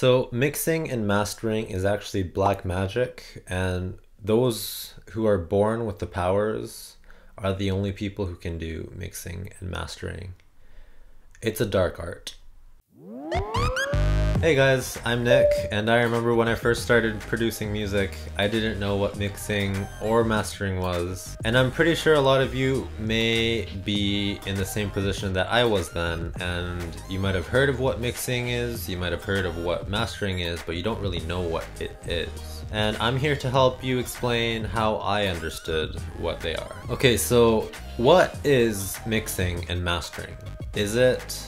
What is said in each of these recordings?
So mixing and mastering is actually black magic, and those who are born with the powers are the only people who can do mixing and mastering. It's a dark art. Hey guys, I'm Nick, and I remember when I first started producing music, I didn't know what mixing or mastering was. And I'm pretty sure a lot of you may be in the same position that I was then, and you might have heard of what mixing is, you might have heard of what mastering is, but you don't really know what it is. And I'm here to help you explain how I understood what they are. Okay, so what is mixing and mastering? Is it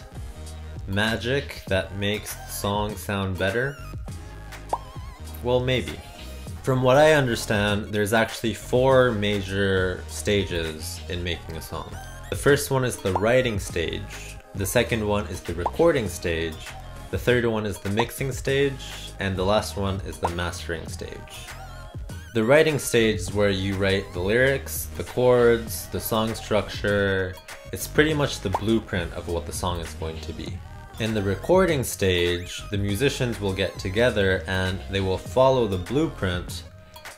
magic that makes the song sound better? Well, maybe. From what I understand, there's actually 4 major stages in making a song. The first one is the writing stage, the second one is the recording stage, the third one is the mixing stage, and the last one is the mastering stage. The writing stage is where you write the lyrics, the chords, the song structure. It's pretty much the blueprint of what the song is going to be. In the recording stage, the musicians will get together and they will follow the blueprint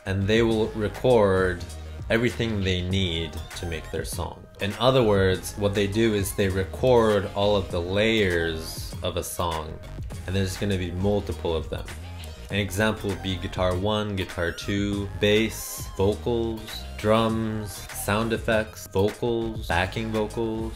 and they will record everything they need to make their song. In other words, what they do is they record all of the layers of a song, and there's going to be multiple of them. An example would be guitar 1, guitar 2, bass, vocals, drums, sound effects, vocals, backing vocals.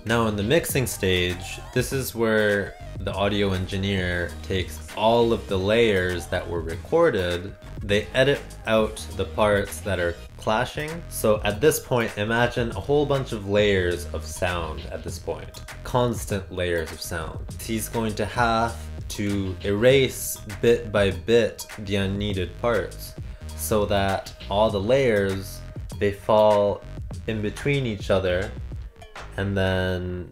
Now in the mixing stage, this is where the audio engineer takes all of the layers that were recorded, they edit out the parts that are clashing. So at this point, imagine a whole bunch of layers of sound at this point. Constant layers of sound. He's going to have to erase bit by bit the unneeded parts so that all the layers, they fall in between each other and then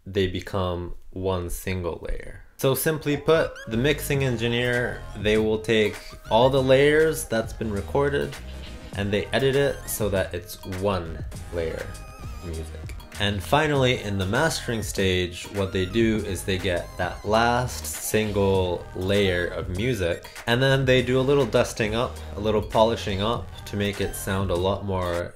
they become one single layer. So simply put, the mixing engineer, they will take all the layers that's been recorded and they edit it so that it's one layer of music. And finally, in the mastering stage, what they do is they get that last single layer of music and then they do a little dusting up, a little polishing up to make it sound a lot more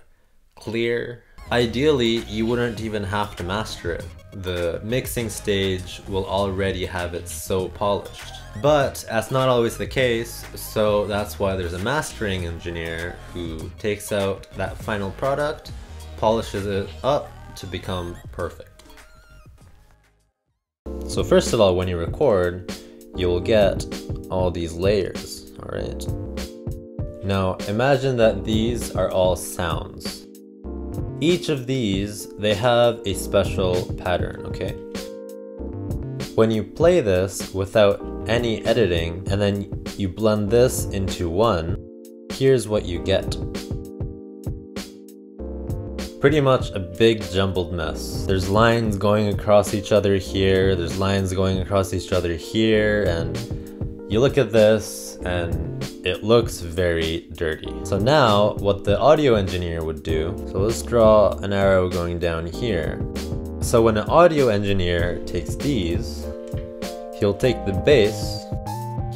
clear. Ideally, you wouldn't even have to master it. The mixing stage will already have it so polished. But that's not always the case, so that's why there's a mastering engineer who takes out that final product, polishes it up to become perfect. So first of all, when you record, you'll get all these layers, alright? Now imagine that these are all sounds. Each of these, they have a special pattern, okay? When you play this without any editing, and then you blend this into one, here's what you get. Pretty much a big jumbled mess. There's lines going across each other here, there's lines going across each other here, and you look at this and it looks very dirty. So now what the audio engineer would do, so let's draw an arrow going down here. So when an audio engineer takes these, he'll take the bass,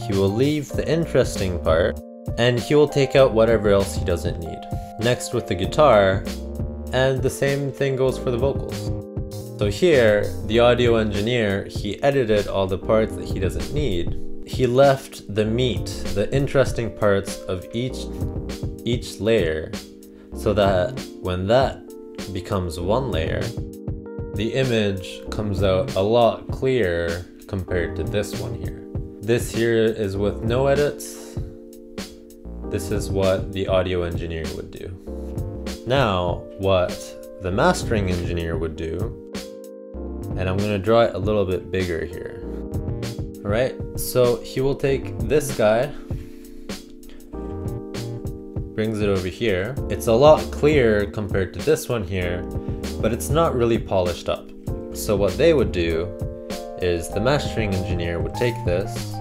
he will leave the interesting part, and he will take out whatever else he doesn't need. Next with the guitar, and the same thing goes for the vocals. So here, the audio engineer, he edited all the parts that he doesn't need. He left the meat, the interesting parts of each layer, so that when that becomes one layer, the image comes out a lot clearer compared to this one here. This here is with no edits. This is what the audio engineer would do. Now, what the mastering engineer would do, and I'm going to draw it a little bit bigger here. Alright, so he will take this guy, brings it over here. It's a lot clearer compared to this one here, but it's not really polished up. So what they would do is the mastering engineer would take this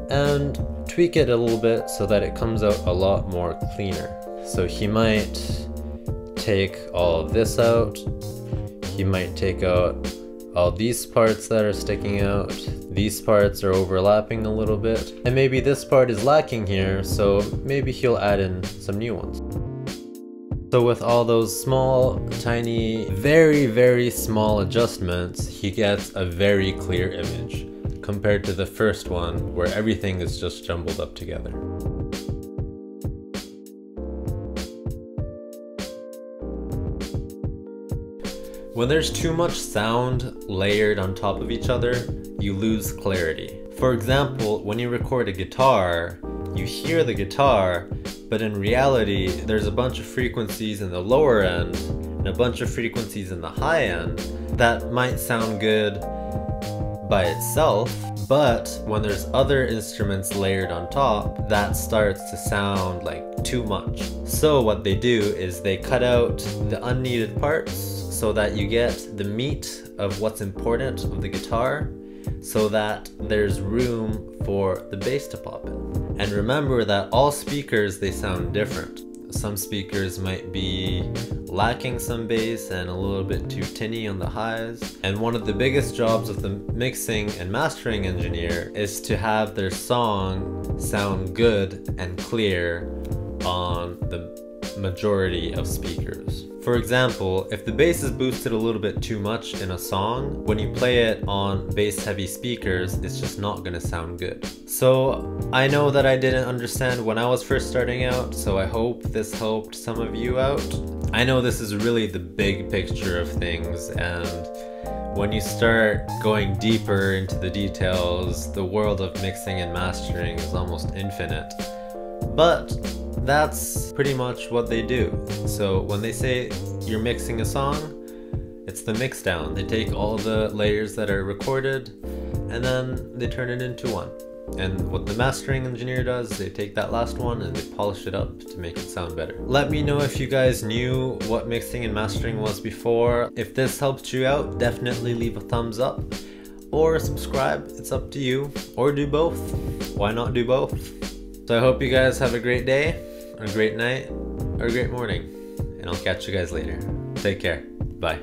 and tweak it a little bit so that it comes out a lot more cleaner. So he might take all of this out, he might take out all these parts that are sticking out, these parts are overlapping a little bit, and maybe this part is lacking here, so maybe he'll add in some new ones. So with all those small, tiny, very small adjustments, he gets a very clear image, compared to the first one where everything is just jumbled up together. When there's too much sound layered on top of each other, you lose clarity. For example, when you record a guitar, you hear the guitar, but in reality, there's a bunch of frequencies in the lower end and a bunch of frequencies in the high end that might sound good by itself, but when there's other instruments layered on top, that starts to sound like too much. So what they do is they cut out the unneeded parts so that you get the meat of what's important of the guitar, so that there's room for the bass to pop in. And remember that all speakers, they sound different. Some speakers might be lacking some bass and a little bit too tinny on the highs. And one of the biggest jobs of the mixing and mastering engineer is to have their song sound good and clear on the majority of speakers. For example, if the bass is boosted a little bit too much in a song, when you play it on bass heavy speakers, it's just not gonna sound good. So I know that I didn't understand when I was first starting out, so I hope this helped some of you out. I know this is really the big picture of things, and when you start going deeper into the details, the world of mixing and mastering is almost infinite. But that's pretty much what they do. So when they say you're mixing a song, it's the mix down. They take all the layers that are recorded and then they turn it into one. And what the mastering engineer does, they take that last one and they polish it up to make it sound better. Let me know if you guys knew what mixing and mastering was before. If this helped you out, definitely leave a thumbs up or subscribe. It's up to you. Or do both. Why not do both? So I hope you guys have a great day, or a great night, or a great morning. And I'll catch you guys later. Take care. Bye.